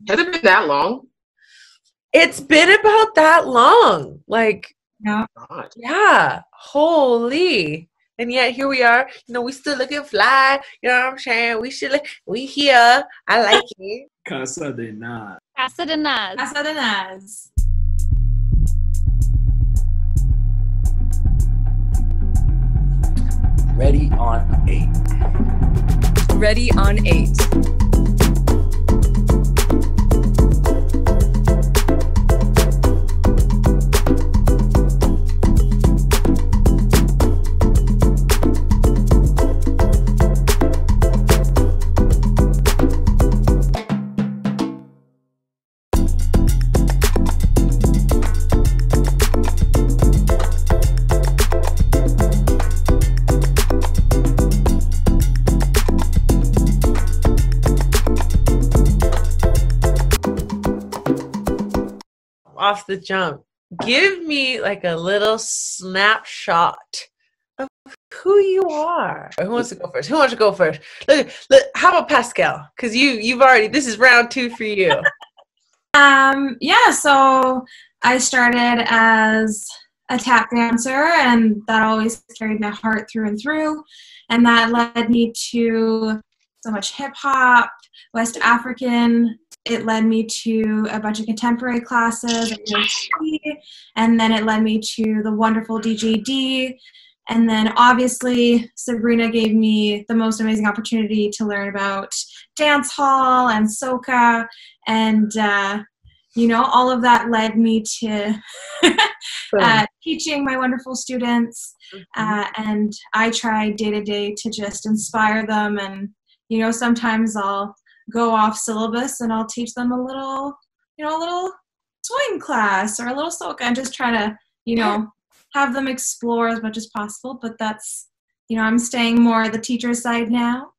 Has it been that long? It's been about that long. Like, Yeah. God. yeah, holy. And yet here we are, you know, we still looking fly, you know what I'm saying? We here. I like it. Casa de Naz. Casa de Naz. Casa de Naz. Ready on 8. Ready on 8. Off the jump, give me like a little snapshot of who you are. Who wants to go first? Who wants to go first? Look, how about Pascale? Because you've already, this is round 2 for you. Yeah, so I started as a tap dancer, and that always carried my heart through and through, and that led me to so much hip hop, West African. It led me to a bunch of contemporary classes at UNC, and then it led me to the wonderful DJD. And then obviously Sabrina gave me the most amazing opportunity to learn about dance hall and soca, and you know, all of that led me to teaching my wonderful students, and I try day to day to just inspire them. And you know, sometimes I'll go off syllabus and I'll teach them a little, you know, a little swing class or a little soca, and just try to, you know, have them explore as much as possible. But that's, you know, I'm staying more the teacher side now.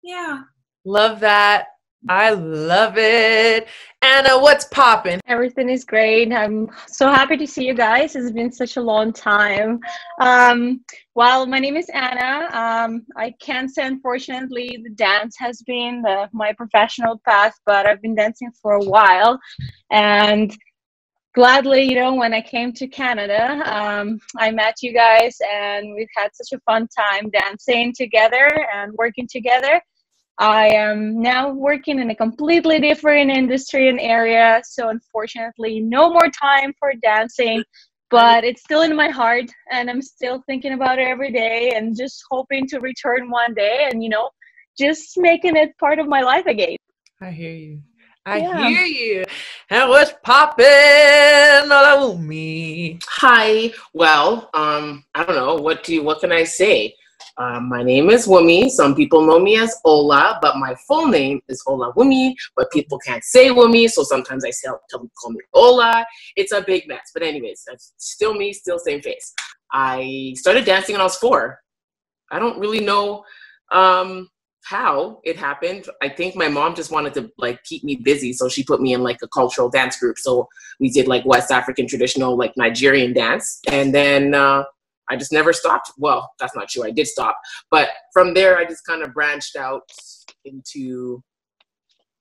Yeah. Love that. I love it. Anna, what's poppin'? Everything is great. I'm so happy to see you guys. It's been such a long time. Well, my name is Anna. I can't say, unfortunately, the dance has been my professional path, but I've been dancing for a while. And gladly, you know, when I came to Canada, I met you guys, and we've had such a fun time dancing together and working together. I am now working in a completely different industry and area, so unfortunately no more time for dancing, but it's still in my heart, and I'm still thinking about it every day, and just hoping to return one day and, you know, just making it part of my life again. I hear you. I hear you. And what's poppin', Olawumi? Hi. Well, I don't know. What can I say? My name is Wumi. Some people know me as Ola, but my full name is Olawumi, but people can't say Wumi, so sometimes I tell them to call me Ola. It's a big mess. But anyways, that's still me, still same face. I started dancing when I was 4. I don't really know how it happened. I think my mom just wanted to like keep me busy, so she put me in like a cultural dance group. So we did like West African traditional like Nigerian dance, and then I just never stopped. Well, that's not true. I did stop. But from there, I just kind of branched out into,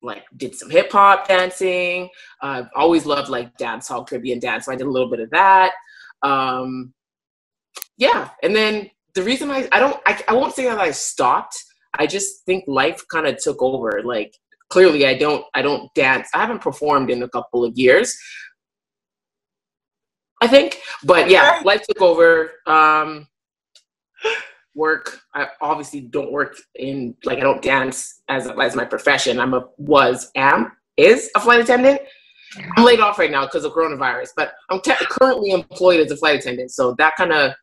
like, did some hip hop dancing. I've always loved, like, dance hall, Caribbean dance. So I did a little bit of that. Yeah. And then the reason I won't say that I stopped. I just think life kind of took over. Like, clearly I don't dance. I haven't performed in a couple of years, I think, but yeah, life took over. Work. I obviously don't work in, like, I don't dance as my profession. Is a flight attendant. I'm laid off right now because of coronavirus, but I'm currently employed as a flight attendant. So that kind of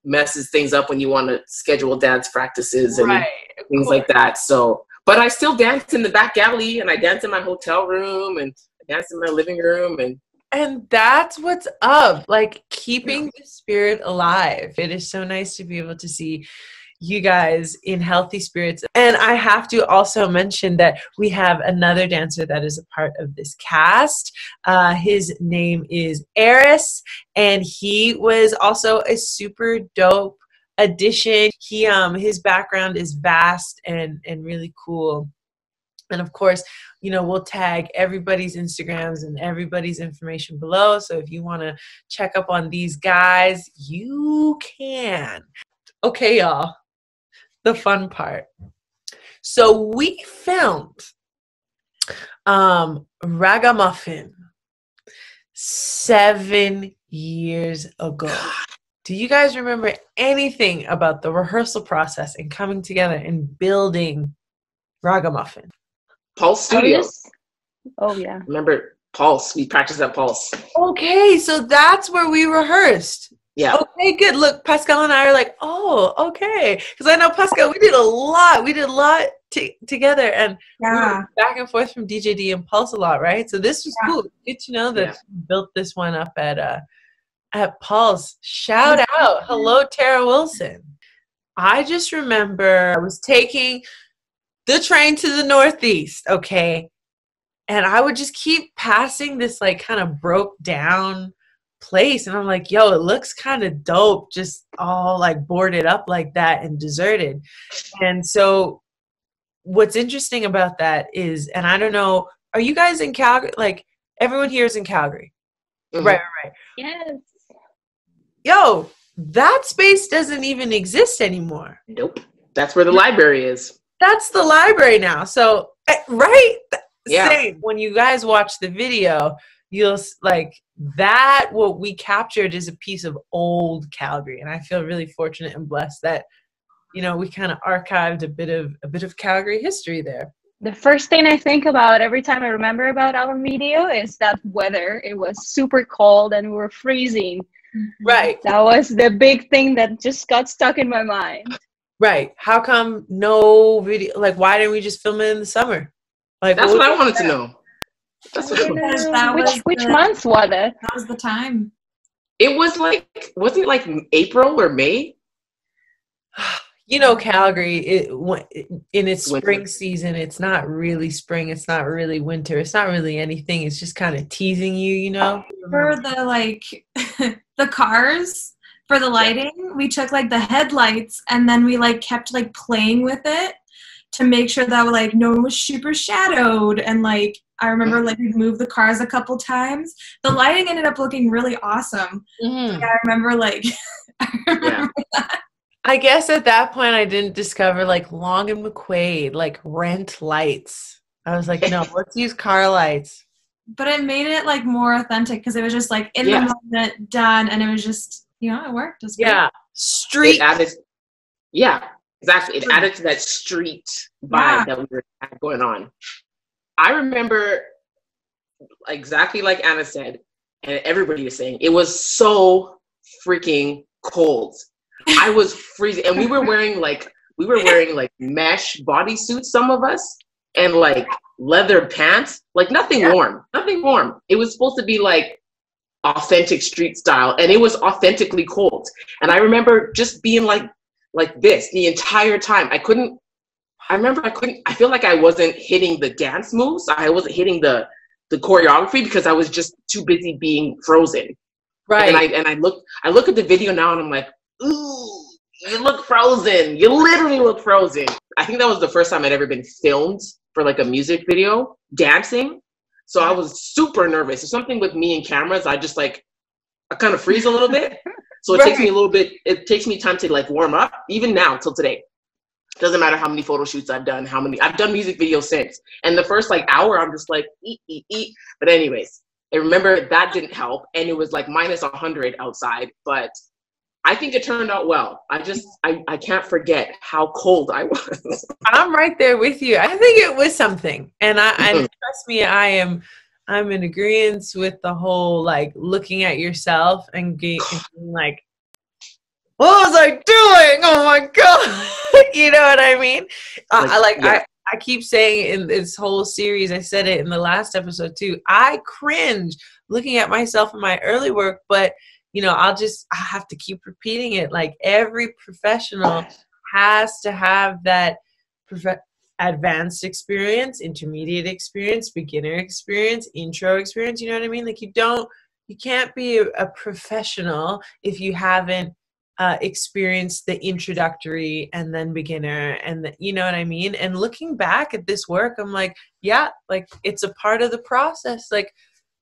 messes things up when you want to schedule dance practices and things like that. So, but I still dance in the back alley, and I dance in my hotel room, and I dance in my living room, and that's what's up, like keeping the spirit alive. It is so nice to be able to see you guys in healthy spirits. And I have to also mention that we have another dancer that is a part of this cast. His name is Aris, and he was also a super dope addition. His background is vast and really cool. And of course, you know, we'll tag everybody's Instagrams and everybody's information below. So if you want to check up on these guys, you can. Okay, y'all, the fun part. So we filmed Raggamuffin 7 years ago. Do you guys remember anything about the rehearsal process and coming together and building Raggamuffin? Pulse Studio. Oh, yeah. Remember Pulse? We practiced at Pulse. Okay, so that's where we rehearsed. Yeah. Okay, good. Look, Pascale and I are like, oh, okay. Because I know, Pascale, we did a lot. We did a lot together. And we were back and forth from DJD and Pulse a lot, right? So this was cool. Good to know that you built this one up at Pulse. Shout out. Hello, Tara Wilson. I just remember I was taking the train to the Northeast, okay? And I would just keep passing this like kind of broke down place. And I'm like, yo, it looks kind of dope, just all like boarded up like that and deserted. And so what's interesting about that is, and I don't know, are you guys in Calgary? Like everyone here is in Calgary. Mm-hmm. Right. Yes. Yo, that space doesn't even exist anymore. Nope. That's where the library is. That's the library now. So, right? Yeah. Same. When you guys watch the video, you'll like that. What we captured is a piece of old Calgary, and I feel really fortunate and blessed that, you know, we kind of archived a bit of Calgary history there. The first thing I think about every time I remember about our video is that weather. It was super cold and we were freezing. Right. That was the big thing that just got stuck in my mind. Right. How come no video? Like, why didn't we just film it in the summer? Like, that's what I wanted to know. That's what which month was it? That was the time. It was like, wasn't it like April or May? You know, Calgary, in its spring season, it's not really spring. It's not really winter. It's not really anything. It's just kind of teasing you, you know? For the, like, the cars, for the lighting, we took, like, the headlights, and then we, like, kept, like, playing with it to make sure that, like, no one was super shadowed. And, like, I remember, like, we moved the cars a couple times. The lighting ended up looking really awesome. Mm-hmm. Like, I remember, like, that. I guess at that point I didn't discover like Long and McQuaid, like rent lights. I was like, no, let's use car lights. But it made it like more authentic because it was just like in the moment, done, and it was just, you know, it worked. It was great. Yeah, street. Exactly. It added to that street vibe that we were going on. I remember exactly like Anna said, and everybody was saying, it was so freaking cold. I was freezing, and we were wearing like mesh bodysuits, some of us, and like leather pants, like nothing warm. It was supposed to be like authentic street style, and it was authentically cold. And I remember just being like this the entire time. I feel like I wasn't hitting the dance moves. I wasn't hitting the choreography because I was just too busy being frozen. Right. And I look at the video now and I'm like, ooh, you look frozen. You literally look frozen. I think that was the first time I'd ever been filmed for like a music video dancing. So I was super nervous. It's something with me and cameras. I kind of freeze a little bit. So it takes me time to like warm up, even now till today. Doesn't matter how many photo shoots I've done, I've done music videos since. And the first like hour, I'm just like, eat. But anyways, I remember that didn't help. And it was like minus 100 outside, but I think it turned out well. I can't forget how cold I was. I'm right there with you. I think it was something. And trust me, I'm in agreement with the whole like looking at yourself and being like, what was I doing? Oh my God. You know what I mean? I keep saying in this whole series, I said it in the last episode too, I cringe looking at myself in my early work, but you know, I have to keep repeating it. Like every professional has to have that advanced experience, intermediate experience, beginner experience, intro experience. You know what I mean? Like you can't be a professional if you haven't experienced the introductory and then beginner, and you know what I mean? And looking back at this work, I'm like, yeah, like it's a part of the process. Like,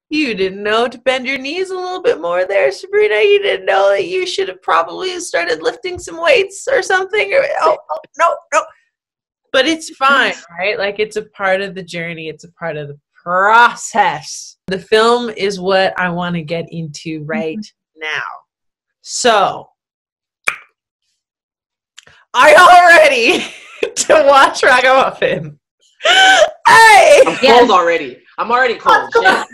you didn't know to bend your knees a little bit more there, Sabrina. You didn't know that you should have probably started lifting some weights or something. Or, no. But it's fine, right? Like, it's a part of the journey. It's a part of the process. The film is what I want to get into right now. So, are y'all ready to watch Raggamuffin? Hey! I'm cold already. I'm already cold. That's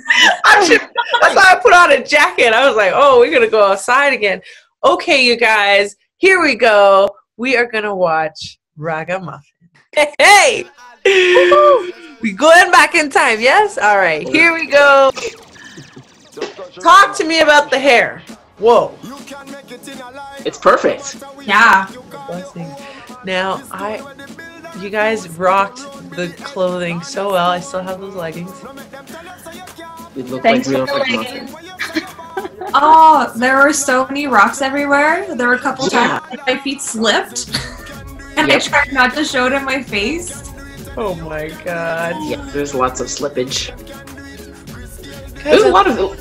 why I put on a jacket. I was like, oh, we're going to go outside again. Okay, you guys, here we go. We are going to watch Raggamuffin. Hey! We going back in time, yes? All right, here we go. Talk to me about the hair. Whoa. It's perfect. Yeah. Now, you guys rocked the clothing so well. I still have those leggings. It looked Thanks like real for the Raggamuffin. Oh, there were so many rocks everywhere. There were a couple times my feet slipped. And I tried not to show it in my face. Oh my god. Yeah, there's lots of slippage. Guys, There's a lot of...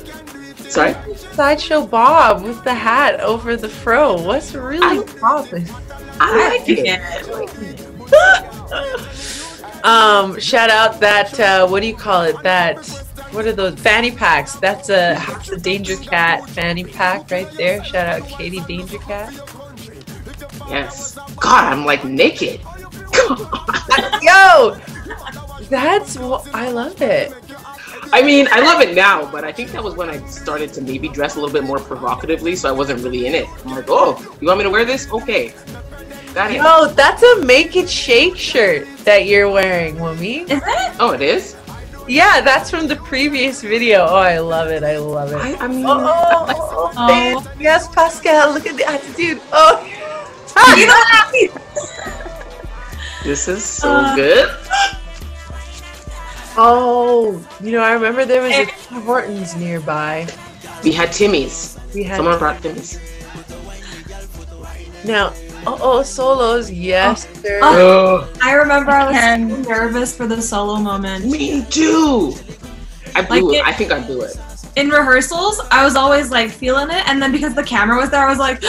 Sorry? Sideshow Bob with the hat over the fro. What's really popping? I like it. Shout out that, what do you call it? What are those? Fanny packs. That's a House of Danger Cat fanny pack right there. Shout out Katie Danger Cat. Yes. God, I'm like naked. Yo! That's what I love it. I mean, I love it now, but I think that was when I started to maybe dress a little bit more provocatively, so I wasn't really in it. I'm like, oh, you want me to wear this? Okay. Got it. Yo, that's a Make It Shake shirt that you're wearing, Wumi. Is it? Oh, it is? Yeah, that's from the previous video. Oh, I love it. I love it. I mean... Oh. Yes, Pascale, look at the attitude. Oh. This is so good. Oh, I remember there was a Tim Hortons nearby. We had Timmy's. Someone brought Timmy's. Now, solos, yes, sir. I remember I was so nervous for the solo moment. Me too. I blew it. I think I blew it. In rehearsals, I was always like feeling it, and then because the camera was there, I was like,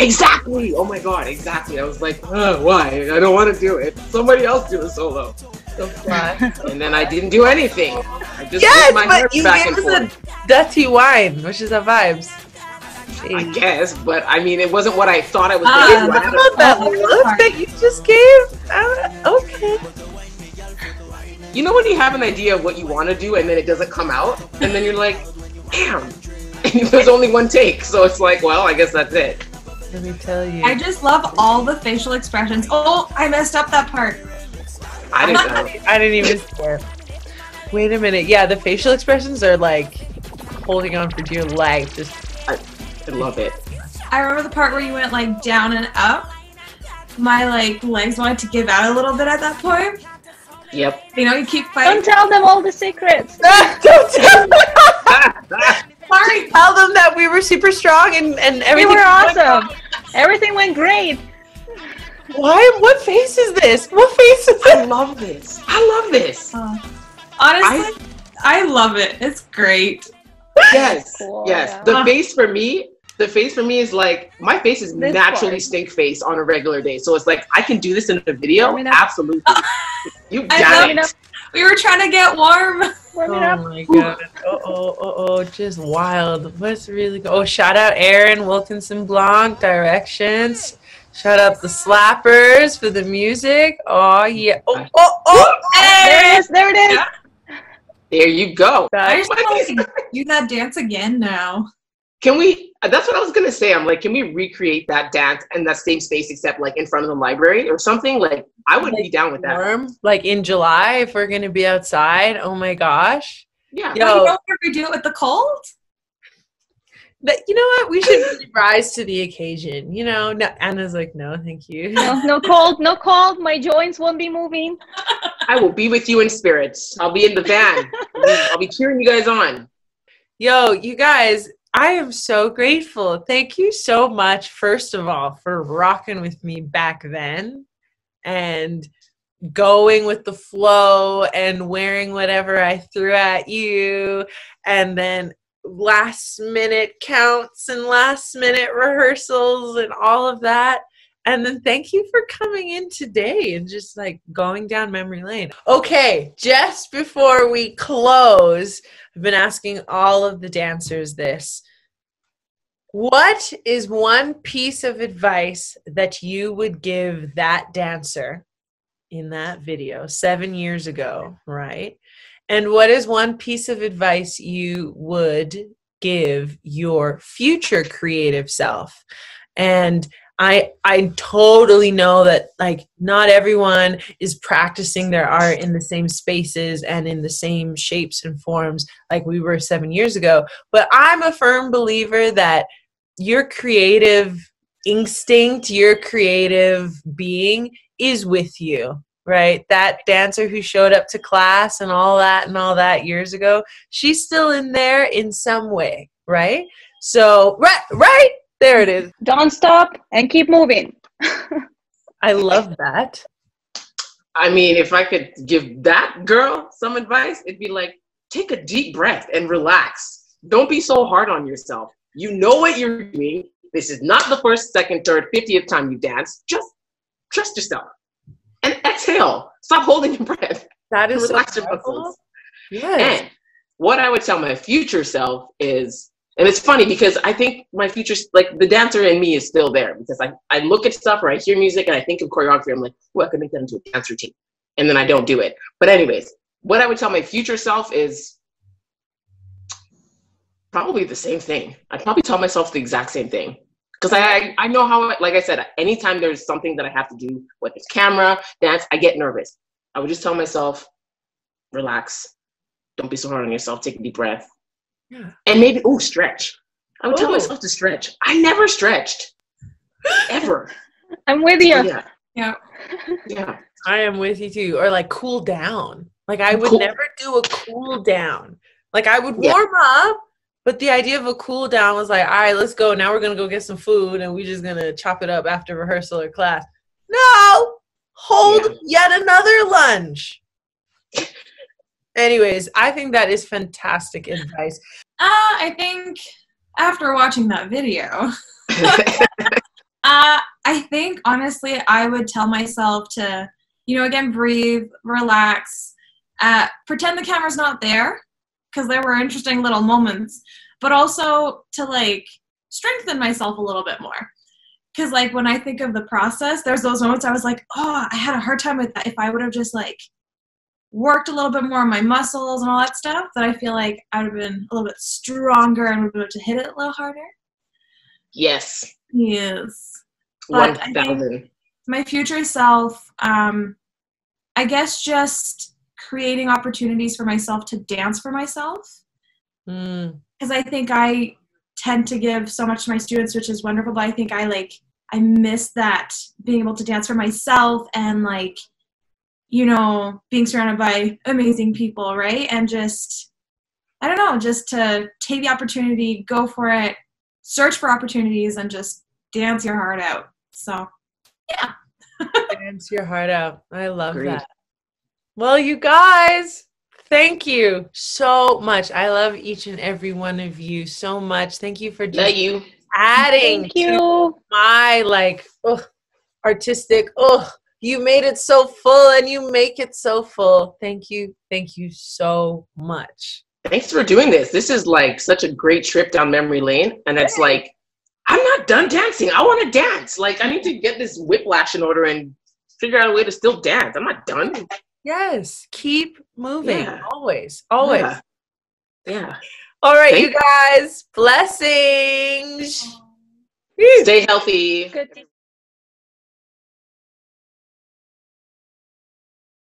exactly. Oh my god, exactly. I was like, why? I don't want to do it. Somebody else do a solo. So flat. And then I didn't do anything. I just yes, my but you back gave and us forth. a dirty wine, which is a vibes. I guess, but I mean, it wasn't what I thought I was What going to do. about that look that you just gave? Okay. You know when you have an idea of what you want to do and then it doesn't come out? And then you're like, damn. And there's only one take. So it's like, well, I guess that's it. Let me tell you. I just love all the facial expressions. Oh, I messed up that part. I didn't know. I didn't even care. Wait a minute. Yeah, the facial expressions are like holding on for dear life. Just I love it. I remember the part where you went like down and up. My legs wanted to give out a little bit at that point. Yep. You keep fighting. Don't tell them all the secrets. Don't tell them. Sorry. Tell them that we were super strong and everything. We were awesome. Everything went great. Why? What face is this? What face is this? I love this. I love this. Honestly, I love it. It's great. Yes. Cool, yes. yeah. The face for me is like, my face is This naturally part. stink face on a regular day. So it's like, I can do this in a video. Warm it up. Absolutely. You I got love it. We were trying to get warm. Warm it up. Oh my god. Just wild. What's really good? Oh, shout out Aran, Wilkinson-Blanc, directions. Shout out the Slappers for the music. Oh yeah. Hey! There it is. There you go. I just want to do that dance again now. Can we, that's what I was going to say. I'm like, can we recreate that dance in that same space except like in front of the library or something? Like, I would be down with that. Warm, like in July if we're going to be outside. Oh my gosh. Yeah. You know what we do it with the cold? But you know what? We should really rise to the occasion. No, Anna's like, no, thank you. No cold. My joints won't be moving. I will be with you in spirit. I'll be in the van. I'll be cheering you guys on. Yo, you guys, I am so grateful. Thank you so much, first of all, for rocking with me back then and going with the flow and wearing whatever I threw at you, and then last minute counts and last minute rehearsals and all of that. And then thank you for coming in today and just like going down memory lane. Okay, just before we close, I've been asking all of the dancers this. What is one piece of advice that you would give that dancer in that video 7 years ago, right? And what is one piece of advice you would give your future creative self? And I totally know that like not everyone is practicing their art in the same spaces and in the same shapes and forms like we were 7 years ago. But I'm a firm believer that your creative instinct, your creative being is with you, right? That dancer who showed up to class and all that years ago, she's still in there in some way, right? So, right. There it is. Don't stop and keep moving. I love that. I mean, if I could give that girl some advice, it'd be like, take a deep breath and relax. Don't be so hard on yourself. You know what you're doing. This is not the first, second, third, 50th time you dance. Just trust yourself. And exhale. Stop holding your breath. That is relax so your muscles. Yes. And what I would tell my future self is, and it's funny because I think my future, like the dancer in me is still there, because I look at stuff or I hear music and I think of choreography. I'm like, oh, I could make that into a dance routine. And then I don't do it. But anyways, what I would tell my future self is probably the same thing. I'd probably tell myself the exact same thing. Because I know how, like I said, anytime there's something that I have to do, whether it's camera, dance, I get nervous. I would just tell myself, relax. Don't be so hard on yourself. Take a deep breath. Yeah. And maybe, stretch. I would tell myself to stretch. I never stretched. Ever. I'm with you. Yeah. Yeah. I am with you too. Or like cool down. Like I would never do a cool down. Like I would warm up, but the idea of a cool down was like, all right, let's go. Now we're going to go get some food and we're just going to chop it up after rehearsal or class. No! Hold yet another lunge. Anyways, I think that is fantastic advice. I think after watching that video, I think honestly, I would tell myself to, again, breathe, relax, pretend the camera's not there, because there were interesting little moments, but also to like strengthen myself a little bit more. Because like when I think of the process, there's those moments I was like, I had a hard time with that. If I would have just like worked a little bit more on my muscles and all that stuff, that I feel like I would have been a little bit stronger and would have been able to hit it a little harder. Yes. Yes. 1,000. My future self, I guess just creating opportunities for myself to dance for myself. Because I think I tend to give so much to my students, which is wonderful, but I think I miss that, being able to dance for myself and like, being surrounded by amazing people, right? And just, I don't know, just to take the opportunity, go for it, search for opportunities, and just dance your heart out. So, yeah. Dance your heart out. I love that. Well, you guys, thank you so much. I love each and every one of you so much. Thank you for just adding to my artistic, you made it so full and you make it so full. Thank you. Thank you so much. Thanks for doing this. This is like such a great trip down memory lane. And it's like, I'm not done dancing. I want to dance. Like I need to get this whiplash in order and figure out a way to still dance. I'm not done. Yes. Keep moving. Yeah. Always. Yeah. All right, you guys. Blessings. Stay healthy. Good.